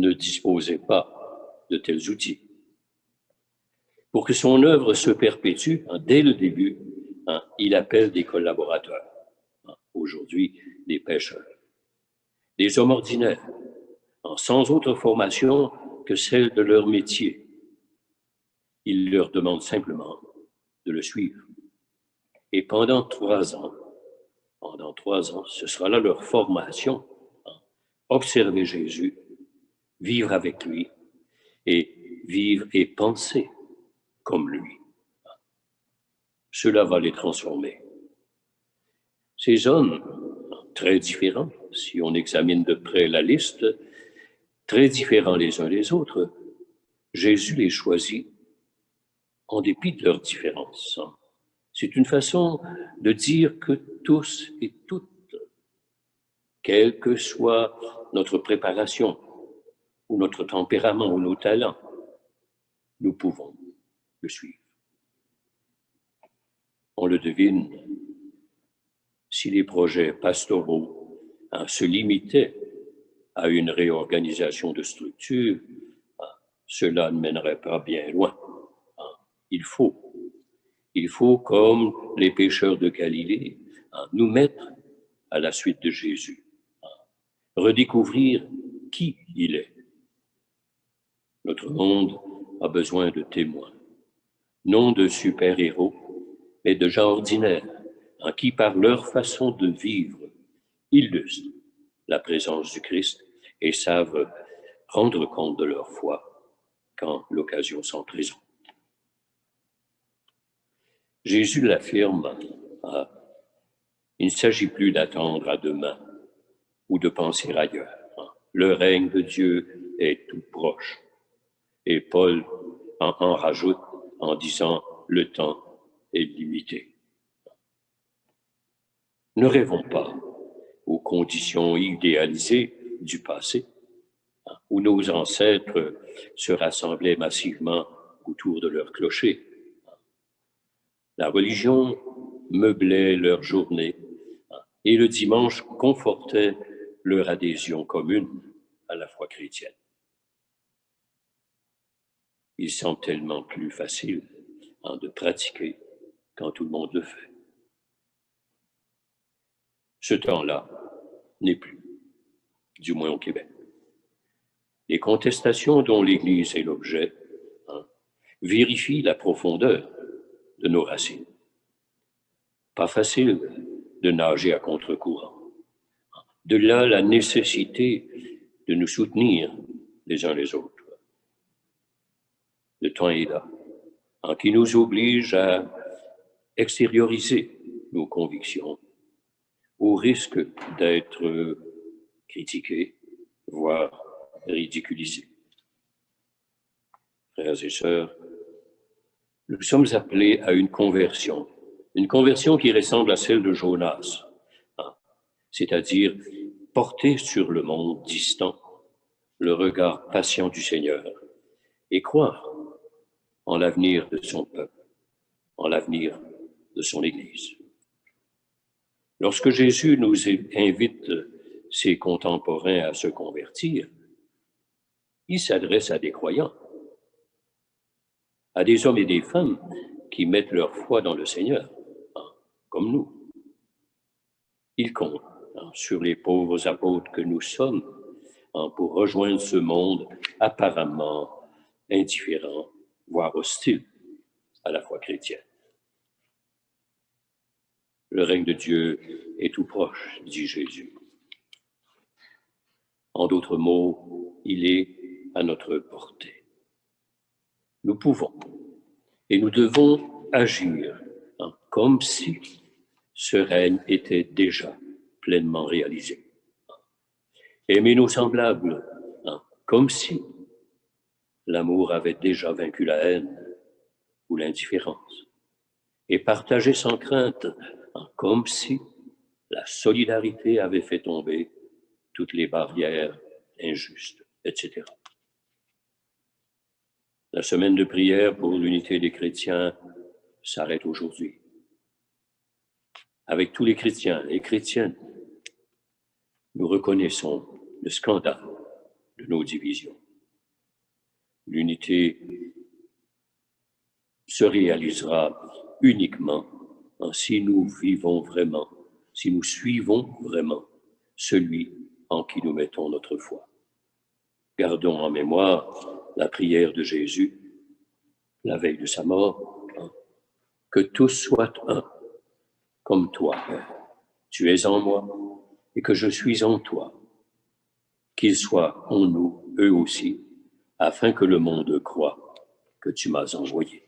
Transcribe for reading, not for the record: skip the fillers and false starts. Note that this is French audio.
ne disposait pas de tels outils. Pour que son œuvre se perpétue, dès le début, il appelle des collaborateurs, aujourd'hui des pêcheurs, des hommes ordinaires, sans autre formation que celle de leur métier. Il leur demande simplement de le suivre. Et pendant 3 ans, ce sera là leur formation, observer Jésus, vivre avec lui, et vivre et penser comme lui. Cela va les transformer. Ces hommes, très différents, si on examine de près la liste, très différents les uns des autres, Jésus les choisit en dépit de leurs différences. C'est une façon de dire que tous et toutes, quelle que soit notre préparation, ou notre tempérament, ou nos talents, nous pouvons le suivre. On le devine, si les projets pastoraux se limitaient à une réorganisation de structure, cela ne mènerait pas bien loin. Il faut, comme les pécheurs de Galilée, nous mettre à la suite de Jésus, redécouvrir qui il est. Notre monde a besoin de témoins, non de super-héros, mais de gens ordinaires, qui, par leur façon de vivre, illustrent la présence du Christ et savent rendre compte de leur foi quand l'occasion s'en présente. Jésus l'affirme, il ne s'agit plus d'attendre à demain ou de penser ailleurs. Le règne de Dieu est tout proche. Et Paul en rajoute en disant « le temps est limité ». Ne rêvons pas aux conditions idéalisées du passé, où nos ancêtres se rassemblaient massivement autour de leur clocher. La religion meublait leur journée et le dimanche confortait leur adhésion commune à la foi chrétienne. Il semble tellement plus facile de pratiquer quand tout le monde le fait. Ce temps-là n'est plus, du moins au Québec. Les contestations dont l'Église est l'objet vérifient la profondeur de nos racines. Pas facile de nager à contre-courant. De là la nécessité de nous soutenir les uns les autres. Le temps est là, qui nous oblige à extérioriser nos convictions, au risque d'être critiqués, voire ridiculisés. Frères et sœurs, nous sommes appelés à une conversion qui ressemble à celle de Jonas, c'est-à-dire porter sur le monde distant le regard patient du Seigneur et croire en l'avenir de son peuple, en l'avenir de son Église. Lorsque Jésus nous invite ses contemporains à se convertir, il s'adresse à des croyants, à des hommes et des femmes qui mettent leur foi dans le Seigneur, comme nous. Il compte sur les pauvres apôtres que nous sommes pour rejoindre ce monde apparemment indifférent, voire hostile à la foi chrétienne. Le règne de Dieu est tout proche, dit Jésus. En d'autres mots, il est à notre portée. Nous pouvons et nous devons agir comme si ce règne était déjà pleinement réalisé. Aimer nos semblables comme si l'amour avait déjà vaincu la haine ou l'indifférence. Et partager sans crainte comme si la solidarité avait fait tomber toutes les barrières injustes, etc. La semaine de prière pour l'unité des chrétiens s'arrête aujourd'hui. Avec tous les chrétiens et chrétiennes, nous reconnaissons le scandale de nos divisions. L'unité se réalisera uniquement si nous vivons vraiment, si nous suivons vraiment celui en qui nous mettons notre foi. Gardons en mémoire la prière de Jésus, la veille de sa mort, que tous soient un, comme toi, Père. Tu es en moi et que je suis en toi. Qu'ils soient en nous, eux aussi, afin que le monde croie que tu m'as envoyé.